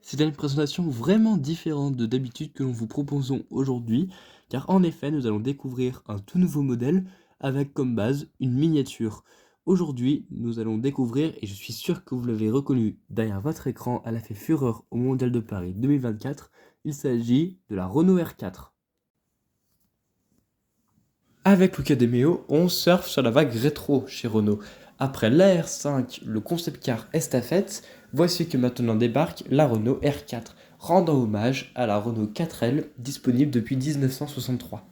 C'est une présentation vraiment différente de d'habitude que nous vous proposons aujourd'hui, car en effet, nous allons découvrir un tout nouveau modèle avec comme base une miniature. Aujourd'hui, nous allons découvrir, et je suis sûr que vous l'avez reconnu derrière votre écran, elle a fait fureur au Mondial de Paris 2024, il s'agit de la Renault R4. Avec Luca De Meo, on surfe sur la vague rétro chez Renault. Après l'AR5, le concept car estafette, voici que maintenant débarque la Renault R4, rendant hommage à la Renault 4L disponible depuis 1963.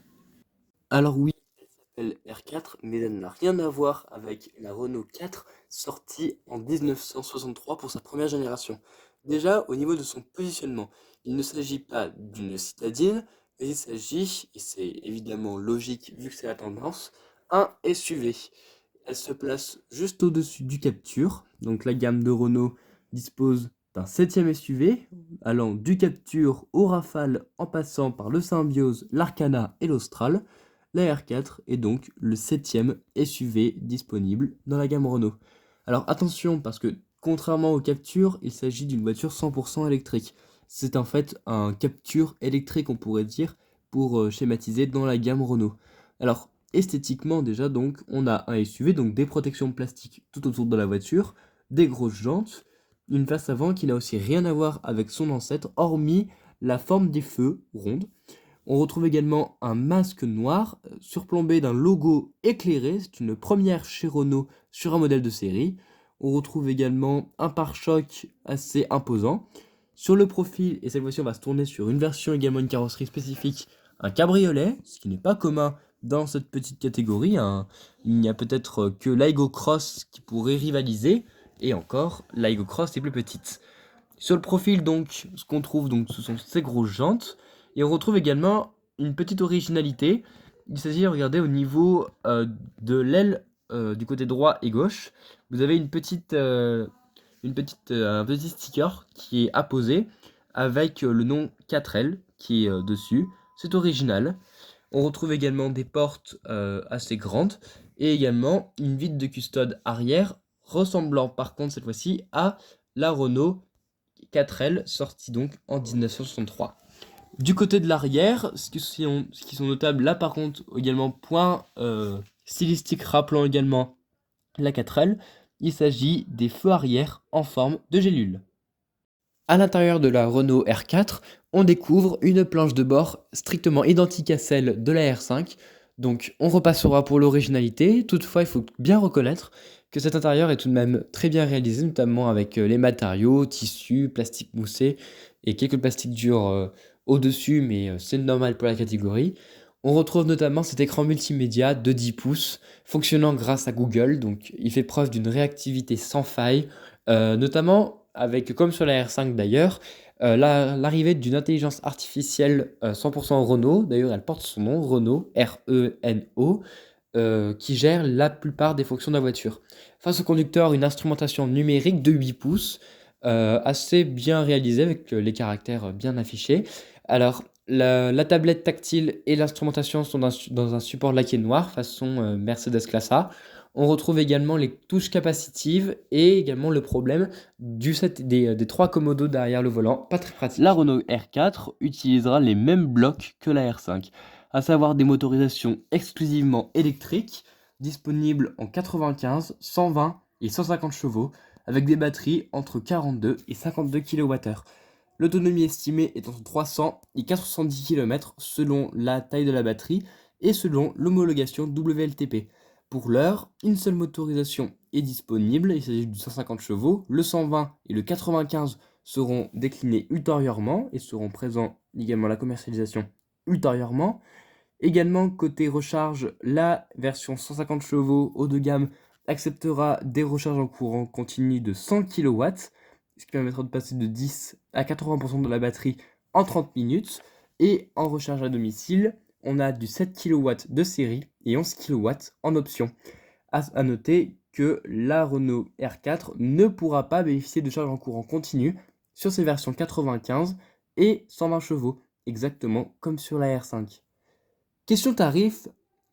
Alors oui, elle s'appelle R4, mais elle n'a rien à voir avec la Renault 4 sortie en 1963 pour sa première génération. Déjà, au niveau de son positionnement, il ne s'agit pas d'une citadine, mais il s'agit, et c'est évidemment logique vu que c'est la tendance, un SUV. Elle se place juste au-dessus du Captur, donc la gamme de Renault dispose d'un 7e SUV, allant du Captur au Rafale en passant par le Symbiose, l'Arcana et l'Austral. La R4 est donc le 7e SUV disponible dans la gamme Renault. Alors attention, parce que contrairement au Captur, il s'agit d'une voiture 100% électrique. C'est en fait un Captur électrique, on pourrait dire, pour schématiser dans la gamme Renault. Alors esthétiquement déjà, donc, on a un SUV, donc des protections plastiques tout autour de la voiture, des grosses jantes, une face avant qui n'a aussi rien à voir avec son ancêtre, hormis la forme des feux ronde. On retrouve également un masque noir surplombé d'un logo éclairé, c'est une première chez Renault sur un modèle de série. On retrouve également un pare-choc assez imposant. Sur le profil, et cette fois-ci on va se tourner sur une version également, une carrosserie spécifique, un cabriolet, ce qui n'est pas commun dans cette petite catégorie. Il n'y a peut-être que l'Aigo Cross qui pourrait rivaliser, et encore, l'Aigo Cross est plus petite. Sur le profil, donc, ce qu'on trouve, donc, ce sont ces grosses jantes. Et on retrouve également une petite originalité. Il s'agit, regardez, au niveau de l'aile du côté droit et gauche, vous avez un petit sticker qui est apposé avec le nom 4L qui est dessus. C'est original. On retrouve également des portes assez grandes et également une vitre de custode arrière ressemblant par contre cette fois-ci à la Renault 4L, sorti donc en 1963. Du côté de l'arrière, ce qui sont notables là par contre, également point stylistique rappelant également la 4L, il s'agit des feux arrière en forme de gélule. À l'intérieur de la Renault R4, on découvre une planche de bord strictement identique à celle de la R5. Donc on repassera pour l'originalité, toutefois il faut bien reconnaître que cet intérieur est tout de même très bien réalisé, notamment avec les matériaux, tissus, plastique moussé et quelques plastiques durs au-dessus, mais c'est normal pour la catégorie. On retrouve notamment cet écran multimédia de 10 pouces, fonctionnant grâce à Google, donc il fait preuve d'une réactivité sans faille, notamment avec, comme sur la R5 d'ailleurs, l'arrivée d'une intelligence artificielle 100% Renault, d'ailleurs elle porte son nom, Renault, R-E-N-O, qui gère la plupart des fonctions de la voiture. Face au conducteur, une instrumentation numérique de 8 pouces, assez bien réalisée avec les caractères bien affichés. Alors, la tablette tactile et l'instrumentation sont dans un support laqué noir, façon Mercedes Classe A. On retrouve également les touches capacitives et également le problème des trois commodos derrière le volant, pas très pratique. La Renault R4 utilisera les mêmes blocs que la R5, à savoir des motorisations exclusivement électriques, disponibles en 95, 120 et 150 chevaux, avec des batteries entre 42 et 52 kWh. L'autonomie estimée est entre 300 et 410 km selon la taille de la batterie et selon l'homologation WLTP. Pour l'heure, une seule motorisation est disponible, il s'agit du 150 chevaux, le 120 et le 95 seront déclinés ultérieurement et seront présents également à la commercialisation ultérieurement. Également, côté recharge, la version 150 chevaux haut de gamme acceptera des recharges en courant continu de 100 kW, ce qui permettra de passer de 10 à 80% de la batterie en 30 minutes. Et en recharge à domicile, on a du 7 kW de série et 11 kW en option. À noter que la Renault R4 ne pourra pas bénéficier de charge en courant continu sur ses versions 95 et 120 chevaux, exactement comme sur la R5. Question tarif,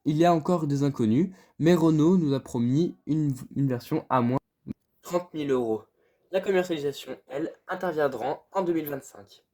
il y a encore des inconnus, mais Renault nous a promis une version à moins de 30 000 euros. La commercialisation, elle, interviendra en 2025.